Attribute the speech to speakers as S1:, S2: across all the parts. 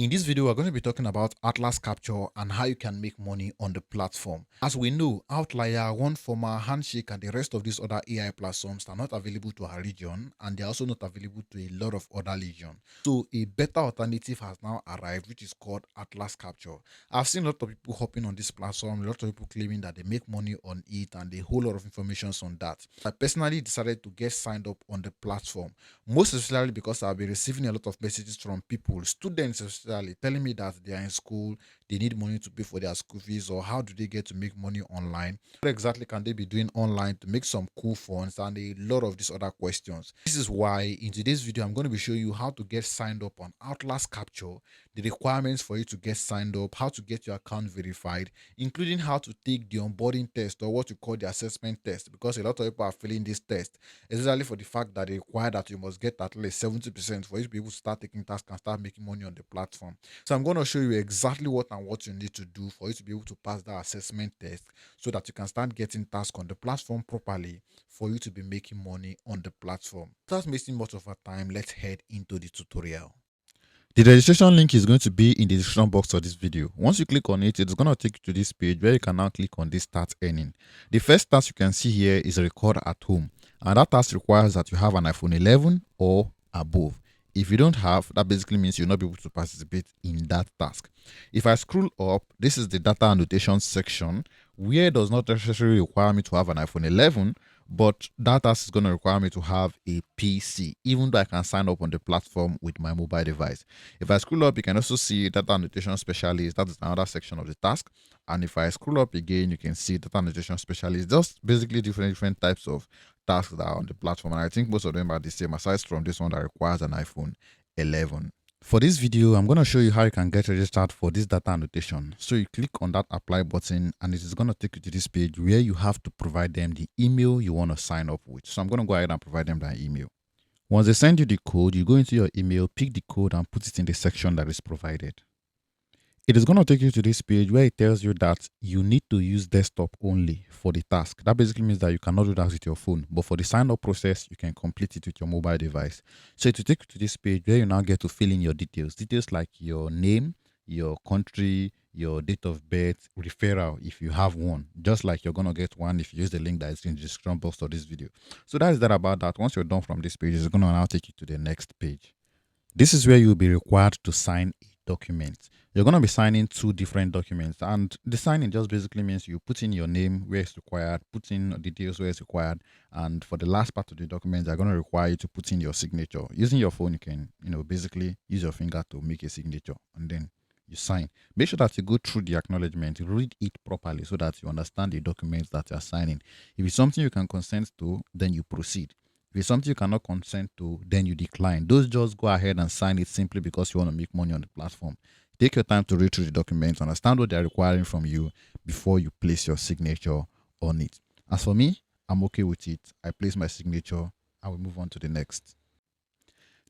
S1: In this video, we're going to be talking about Atlas Capture and how you can make money on the platform. As we know, Outlier, OneFormer, Handshake, and the rest of these other AI platforms are not available to our region, and they're also not available to a lot of other regions. So a better alternative has now arrived, which is called Atlas Capture. I've seen a lot of people hopping on this platform, a lot of people claiming that they make money on it, and a whole lot of information on that. I personally decided to get signed up on the platform, most especially because I've been receiving a lot of messages from people, students especially, telling me that they are in school, they need money to pay for their school fees, or how do they get to make money online? What exactly can they be doing online to make some cool funds, and a lot of these other questions. This is why in today's video, I'm going to be showing you how to get signed up on Atlas Capture, the requirements for you to get signed up, how to get your account verified, including how to take the onboarding test, or what you call the assessment test, because a lot of people are failing this test, especially for the fact that they require that you must get at least 70% for you to be able to start taking tasks and start making money on the platform. So I'm going to show you exactly what you need to do for you to be able to pass that assessment test, so that you can start getting tasks on the platform properly for you to be making money on the platform. Without wasting much of our time, let's head into the tutorial. The registration link is going to be in the description box of this video. Once you click on it, it's going to take you to this page where you can now click on this start earning. The first task you can see here is record at home, and that task requires that you have an iPhone 11 or above. If you don't have, that basically means you'll not be able to participate in that task. If I scroll up, this is the data annotation section, where it does not necessarily require me to have an iPhone 11, but that task is going to require me to have a PC, even though I can sign up on the platform with my mobile device. If I scroll up, you can also see data annotation specialist. That is another section of the task. And if I scroll up again, you can see data annotation specialist. Just basically different types of tasks that are on the platform. And I think most of them are the same, aside from this one that requires an iPhone 11. For this video, I'm going to show you how you can get registered for this data annotation. So you click on that apply button, and it is going to take you to this page where you have to provide them the email you want to sign up with. So I'm going to go ahead and provide them that email. Once they send you the code, you go into your email, pick the code, and put it in the section that is provided. It is going to take you to this page where it tells you that you need to use desktop only for the task. That basically means that you cannot do that with your phone, but for the sign up process, you can complete it with your mobile device. So it will take you to this page where you now get to fill in your details. Details like your name, your country, your date of birth, referral if you have one, just like you're going to get one if you use the link that is in the description box of this video. So that is that about that. Once you're done from this page, it's going to now take you to the next page. This is where you'll be required to sign a document. You're going to be signing two different documents, and the signing just basically means you put in your name where it's required, put in details where it's required, and for the last part of the document, they're going to require you to put in your signature. Using your phone, you can, basically use your finger to make a signature, and then you sign. Make sure that you go through the acknowledgement, read it properly so that you understand the documents that you're signing. If it's something you can consent to, then you proceed. If it's something you cannot consent to, then you decline. Those just go ahead and sign it simply because you want to make money on the platform. Take your time to read through the documents, understand what they're requiring from you before you place your signature on it. As for me, I'm okay with it. I place my signature and we move on to the next.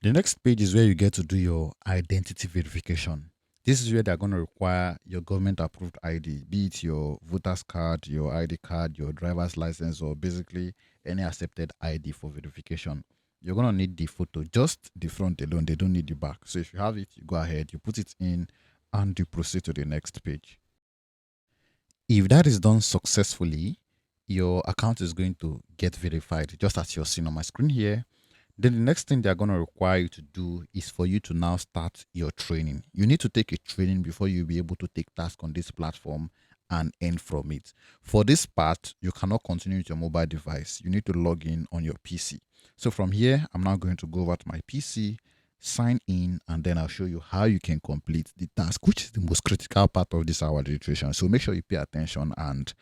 S1: The next page is where you get to do your identity verification. This is where they're going to require your government approved ID, be it your voter's card, your ID card, your driver's license, or basically any accepted ID for verification. You're going to need the photo, just the front alone. They don't need the back. So if you have it, you go ahead, you put it in, and you proceed to the next page. If that is done successfully, your account is going to get verified, just as you're seeing on my screen here. Then the next thing they're going to require you to do is for you to now start your training. You need to take a training before you'll be able to take tasks on this platform and earn from it. For this part, you cannot continue with your mobile device. You need to log in on your PC. So from here, I'm now going to go over to my PC, sign in, and then I'll show you how you can complete the task, which is the most critical part of this hour registration. So make sure you pay attention, and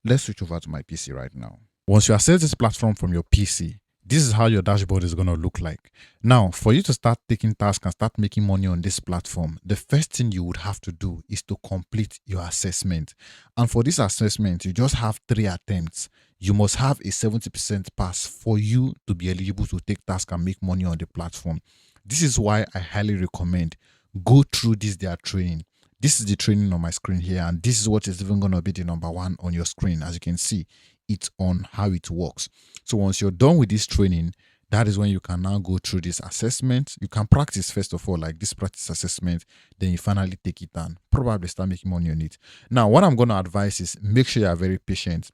S1: let's switch over to my PC right now. Once you access this platform from your PC, this is how your dashboard is going to look like. Now, for you to start taking tasks and start making money on this platform, the first thing you would have to do is to complete your assessment. And for this assessment, you just have 3 attempts. You must have a 70% pass for you to be eligible to take tasks and make money on the platform. This is why I highly recommend go through their training. This is the training on my screen here, and this is what is even going to be the number 1 on your screen. As you can see, it's on how it works. So once you're done with this training, That is when you can now go through this assessment. You can practice first of all, like this practice assessment, then you finally take it and probably start making money on it. Now, what I'm going to advise is make sure you are very patient.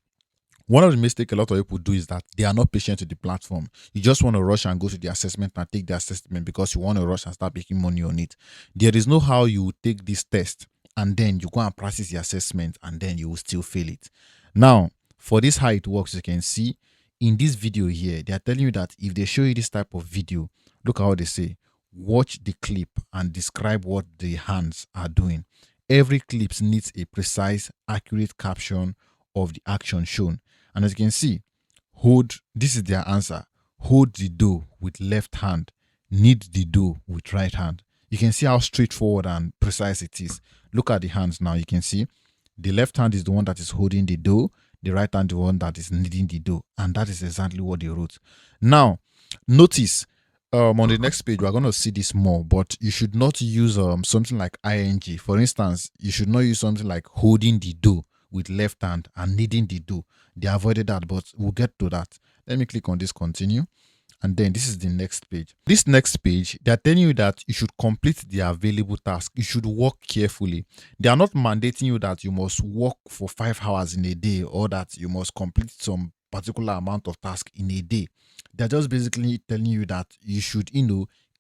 S1: One of the mistakes a lot of people do is that they are not patient with the platform. You just want to rush and go to the assessment and take the assessment because you want to rush and start making money on it. There is no how you take this test and then you go and practice the assessment and then you will still fail it. Now, for this how it works, you can see in this video here, they are telling you that if they show you this type of video, look how they say, watch the clip and describe what the hands are doing. Every clip needs a precise, accurate caption of the action shown. And as you can see, this is their answer. Hold the dough with left hand, knead the dough with right hand. You can see how straightforward and precise it is. Look at the hands now. You can see the left hand is the one that is holding the dough, the right hand the one that is kneading the dough. And that is exactly what they wrote. Now, notice on the next page, we're going to see this more, but you should not use something like ing. For instance, you should not use something like holding the dough with left hand and kneading the dough. They avoided that, but we'll get to that. Let me click on this continue. And then this is the next page. This next page, they're telling you that you should complete the available task. You should work carefully. They are not mandating you that you must work for 5 hours in a day or that you must complete some particular amount of task in a day. They're just basically telling you that you should,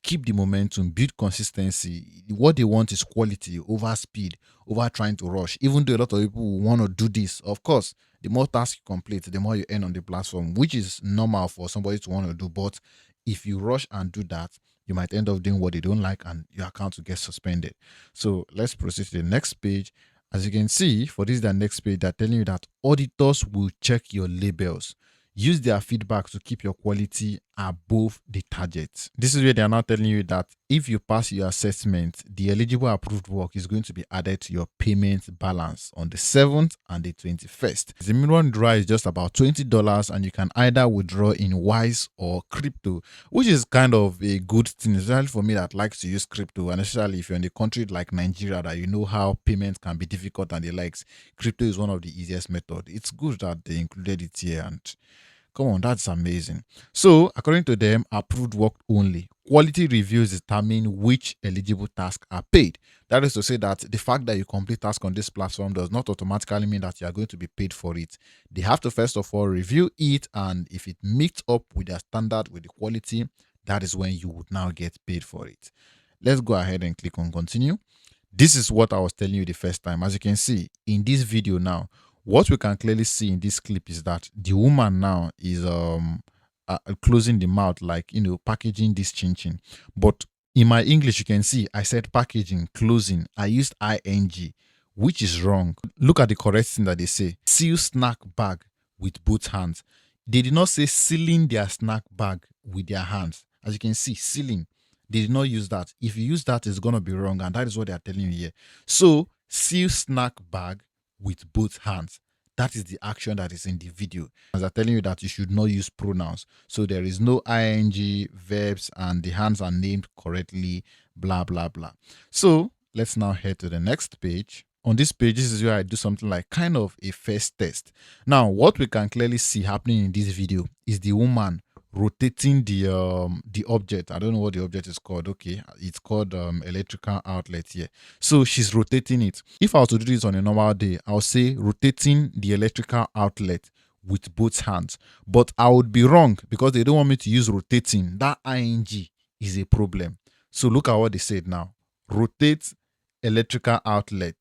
S1: keep the momentum, build consistency. What they want is quality over speed, over trying to rush. Even though a lot of people want to do this, of course, the more tasks you complete, the more you earn on the platform, which is normal for somebody to want to do. But if you rush and do that, you might end up doing what they don't like and your account will get suspended. So let's proceed to the next page. As you can see, for this, the next page, they're telling you that auditors will check your labels. Use their feedback to keep your quality above the target. This is where they are now telling you that if you pass your assessment, the eligible approved work is going to be added to your payment balance on the 7th and the 21st. The minimum draw is just about $20 and you can either withdraw in Wise or crypto, which is kind of a good thing, especially for me that likes to use crypto, and especially if you're in a country like Nigeria that you know how payments can be difficult and the likes. Crypto is one of the easiest methods. It's good that they included it here, and come on, that's amazing. So, according to them, approved work only. Quality reviews determine which eligible tasks are paid. That is to say that the fact that you complete tasks on this platform does not automatically mean that you are going to be paid for it. They have to first of all review it, and if it meets up with their standard, with the quality, that is when you would now get paid for it. Let's go ahead and click on continue. This is what I was telling you the first time. As you can see in this video now, what we can clearly see in this clip is that the woman now is closing the mouth, like packaging this chin chin. But in my English, you can see I said packaging, closing. I used ing, which is wrong. Look at the correct thing that they say: seal snack bag with both hands. They did not say sealing their snack bag with their hands. As you can see, sealing. They did not use that. If you use that, it's gonna be wrong, and that is what they are telling you here. So seal snack bag with both hands. That is the action that is in the video. As I'm telling you that you should not use pronouns. So there is no ing, verbs, and the hands are named correctly, blah, blah, blah. So let's now head to the next page. On this page, this is where I do something like kind of a first test. Now, what we can clearly see happening in this video is the woman rotating the object. I don't know what the object is called. Okay, it's called electrical outlet here. So she's rotating it. If I was to do this on a normal day, I'll say rotating the electrical outlet with both hands. But I would be wrong because they don't want me to use rotating. That ing is a problem. So look at what they said now. Rotate electrical outlet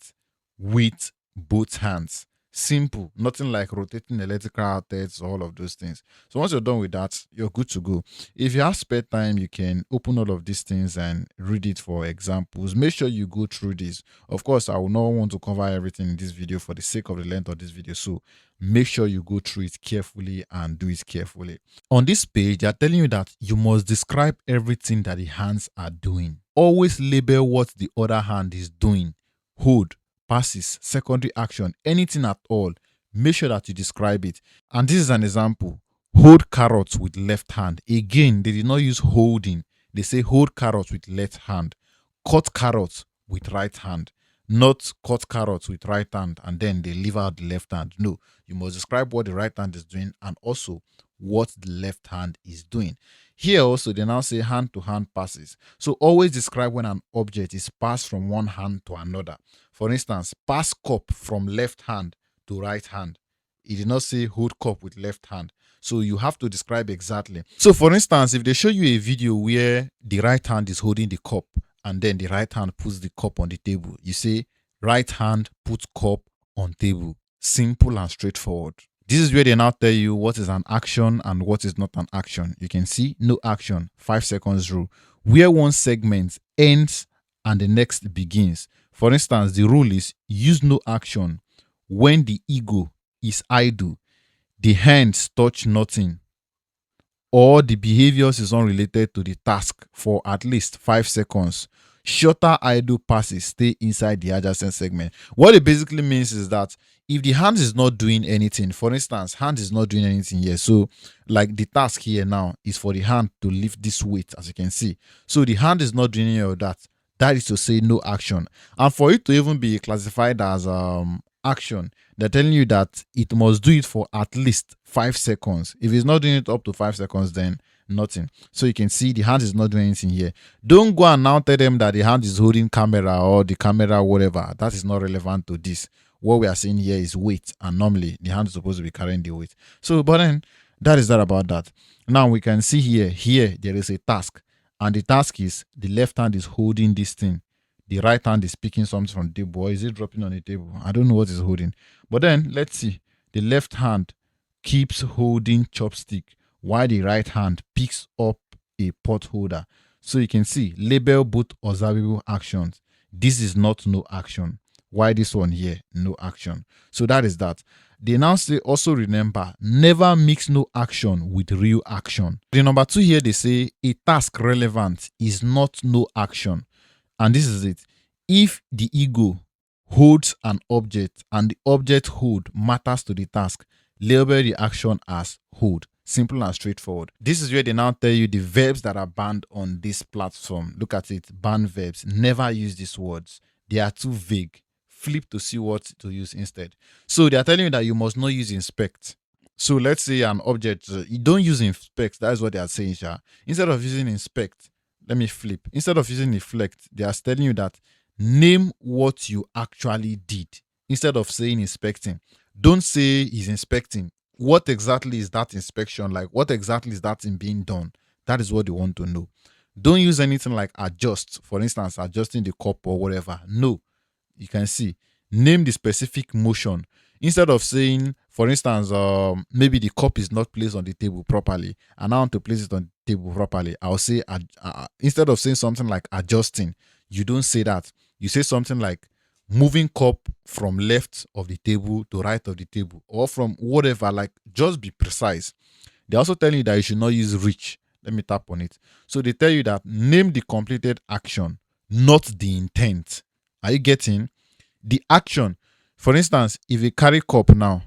S1: with both hands. Simple. Nothing like rotating electrical outlets, all of those things. So once you're done with that, you're good to go. If you have spare time, you can open all of these things and read it for examples. Make sure you go through this. Of course, I will not want to cover everything in this video for the sake of the length of this video. So make sure you go through it carefully and do it carefully. On this page, they are telling you that you must describe everything that the hands are doing. Always label what the other hand is doing. Hold, passes, secondary action, anything at all, make sure that you describe it. And this is an example. Hold carrots with left hand. Again, they did not use holding. They say hold carrots with left hand. Cut carrots with right hand. Not cut carrots with right hand and then they leave out the left hand. No, you must describe what the right hand is doing and also what the left hand is doing. Here also, they now say hand-to-hand passes. So always describe when an object is passed from one hand to another. For instance, pass cup from left hand to right hand. It did not say hold cup with left hand. So you have to describe exactly. So for instance, if they show you a video where the right hand is holding the cup and then the right hand puts the cup on the table, you say right hand put cup on table. Simple and straightforward. This is where they now tell you what is an action and what is not an action. You can see no action, 5 seconds rule, where one segment ends and the next begins. For instance, the rule is use no action when the ego is idle, the hands touch nothing, or the behaviors is unrelated to the task for at least 5 seconds. Shorter idle passes stay inside the adjacent segment. What it basically means is that if the hand is not doing anything, for instance, hand is not doing anything here. So, like the task here now is for the hand to lift this weight, as you can see. So the hand is not doing any of that. That is to say no action. And for it to even be classified as action, they're telling you that it must do it for at least 5 seconds. If it's not doing it up to 5 seconds, then nothing. So you can see the hand is not doing anything here. Don't go and now tell them that the hand is holding camera or the camera, whatever. That is not relevant to this. What we are seeing here is weight, and normally the hand is supposed to be carrying the weight. So, but then that is that about that. Now we can see here there is a task, and the task is the left hand is holding this thing. The right hand is picking something from the table, or is it dropping on the table? I don't know what is holding. But then let's see. The left hand keeps holding chopstick while the right hand picks up a pot holder. So you can see label both observable actions. This is not no action. Why this one here? No action. So that is that. They now say also remember, never mix no action with real action. The number 2 here, they say a task relevant is not no action. And this is it. If the ego holds an object and the object hold matters to the task, label the action as hold. Simple and straightforward. This is where they now tell you the verbs that are banned on this platform. Look at it. Banned verbs. Never use these words. They are too vague. Flip to see what to use instead. So they are telling you that you must not use inspect. So let's say an object, you don't use inspect. That is what they are saying. Instead of using inspect, let me flip. Instead of using reflect, they are telling you that name what you actually did. Instead of saying inspecting, don't say he's inspecting. What exactly is that inspection like? What exactly is that in being done? That is what they want to know. Don't use anything like adjust. For instance, adjusting the cup or whatever. No. You can see, name the specific motion. Instead of saying, for instance, maybe the cup is not placed on the table properly and I want to place it on the table properly, I'll say, instead of saying something like adjusting, you don't say that. You say something like moving cup from left of the table to right of the table, or from whatever, like just be precise. They also tell you that you should not use reach. Let me tap on it. So they tell you that name the completed action, not the intent. Are you getting the action? For instance, if you carry cup now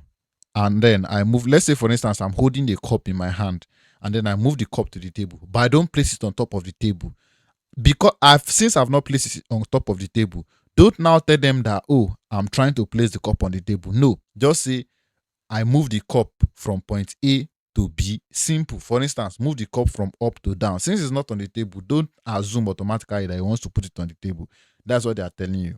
S1: and then I move, let's say for instance, I'm holding the cup in my hand and then I move the cup to the table, but I don't place it on top of the table. Because since I've not placed it on top of the table, don't now tell them that, oh, I'm trying to place the cup on the table. No, just say I move the cup from point A to B. Simple. For instance, move the cup from up to down. Since it's not on the table, don't assume automatically that he wants to put it on the table. That's what they are telling you.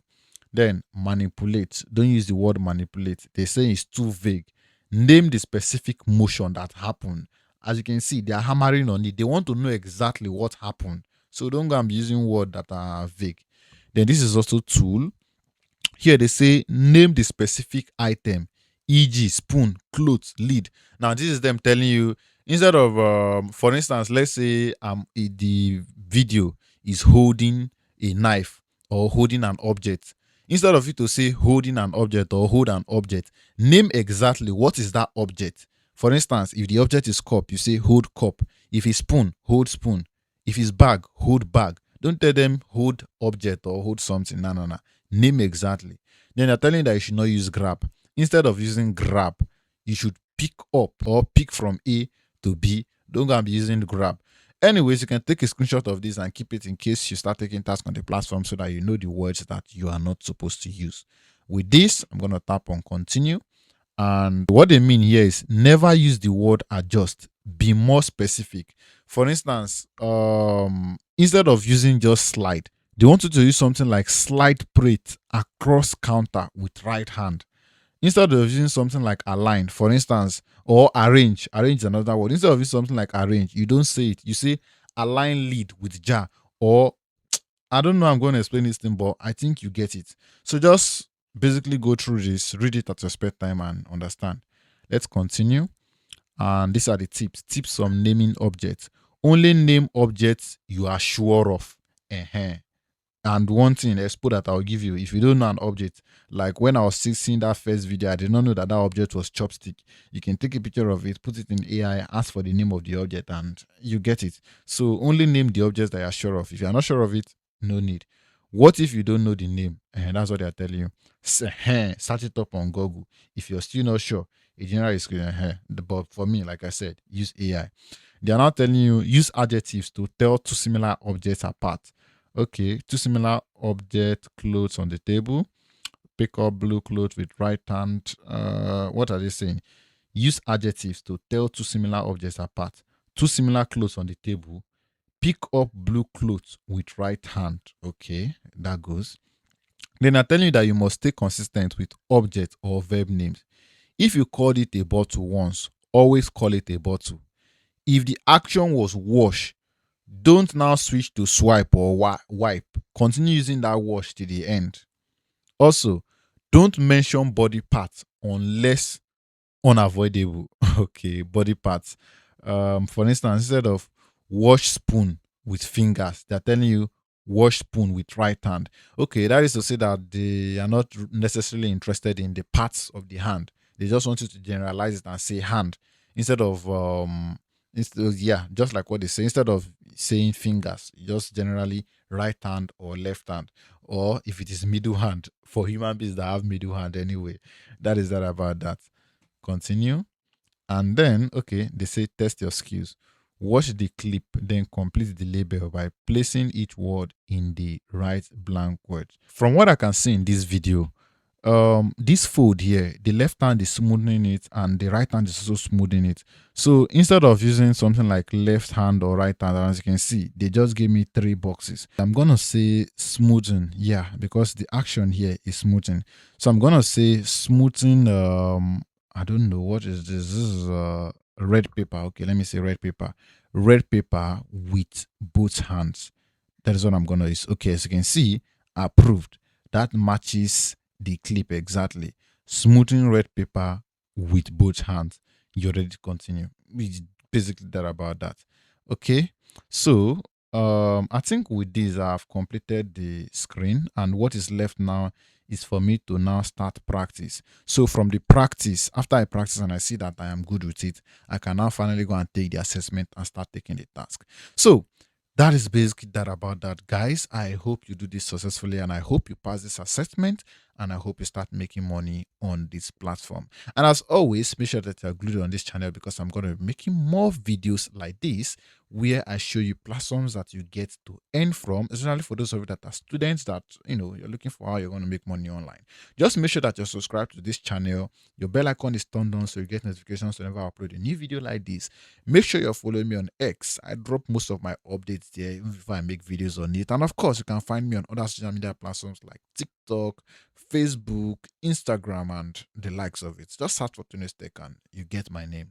S1: Then manipulate. Don't use the word manipulate. They say it's too vague. Name the specific motion that happened. As you can see, they are hammering on it. They want to know exactly what happened. So don't go and be using words that are vague. Then this is also tool. Here they say name the specific item, e.g. spoon, clothes, lid. Now this is them telling you, instead of for instance, let's say the video is holding a knife or holding an object. Instead of you to say holding an object or hold an object, name exactly what is that object. For instance, if the object is cup, you say hold cup. If it's spoon, hold spoon. If it's bag, hold bag. Don't tell them hold object or hold something. No. Name exactly. Then they're telling you that you should not use grab. Instead of using grab, you should pick up or pick from A to B. Don't go and be using grab. Anyways, you can take a screenshot of this and keep it in case you start taking tasks on the platform so that you know the words that you are not supposed to use. With this, I'm going to tap on continue. And what they mean here is never use the word adjust be more specific. For instance, instead of using just slide, they want you to use something like slide prate across counter with right hand. Instead of using something like align, for instance, or arrange is another word. Instead of using something like arrange, you don't say it. You say align lead with jar, or I don't know. I'm going to explain this thing, but I think you get it. So just basically go through this, read it at your spare time, and understand. Let's continue. And these are the tips. Tips on naming objects. Only name objects you are sure of. And one thing, expo that I'll give you, if you don't know an object, like when I was seeing that first video, I did not know that that object was chopstick. You can take a picture of it, put it in AI, ask for the name of the object, and you get it. So only name the objects that you're sure of. If you're not sure of it, no need. What if you don't know the name? And that's what they're telling you. Search it up on Google. If you're still not sure, a general is but for me, like I said, use AI. They are now telling you use adjectives to tell two similar objects apart. Okay, two similar object clothes on the table. Pick up blue clothes with right hand. What are they saying? Use adjectives to tell two similar objects apart. Two similar clothes on the table. Pick up blue clothes with right hand. Okay, that goes. Then I tell you that you must stay consistent with object or verb names. If you called it a bottle once, always call it a bottle. If the action was wash, don't now switch to swipe or wipe. Continue using that wash to the end. Also, don't mention body parts unless unavoidable. Okay, body parts. For instance, instead of wash spoon with fingers, they're telling you wash spoon with right hand. Okay, that is to say that they are not necessarily interested in the parts of the hand. They just want you to generalize it and say hand instead of yeah, just like what they say. Instead of saying fingers, just generally right hand or left hand, or if it is middle hand for human beings that have middle hand anyway. That is that about that. Continue. And then, okay, they say test your skills. Watch the clip, then complete the label by placing each word in the right blank word. From what I can see in this video, this fold here, the left hand is smoothing it and the right hand is also smoothing it. So instead of using something like left hand or right hand, as you can see, they just gave me three boxes. I'm gonna say smoothing, yeah, because the action here is smoothing. So I'm gonna say smoothing. I don't know what is this. This is red paper. Okay, let me say red paper. Red paper with both hands. That is what I'm gonna use. Okay, as you can see, approved. That matches the clip exactly. Smoothing red paper with both hands. You're ready to continue. It's basically that about that. Okay, so I think with this I've completed the screen, and what is left now is for me to now start practice. So from the practice, after I practice and I see that I am good with it, I can now finally go and take the assessment and start taking the task. So that is basically that about that, guys. I hope you do this successfully and I hope you pass this assessment and I hope you start making money on this platform. And as always, make sure that you're glued on this channel because I'm going to be making more videos like this where I show you platforms that you get to earn from, especially for those of you that are students that, you're looking for how you're going to make money online. Just make sure that you're subscribed to this channel. Your bell icon is turned on so you get notifications whenever I upload a new video like this. Make sure you're following me on X. I drop most of my updates there even before I make videos on it. And of course, you can find me on other social media platforms like TikTok, Facebook, Instagram, and the likes of it. Just search for Tunis Tech and you get my name.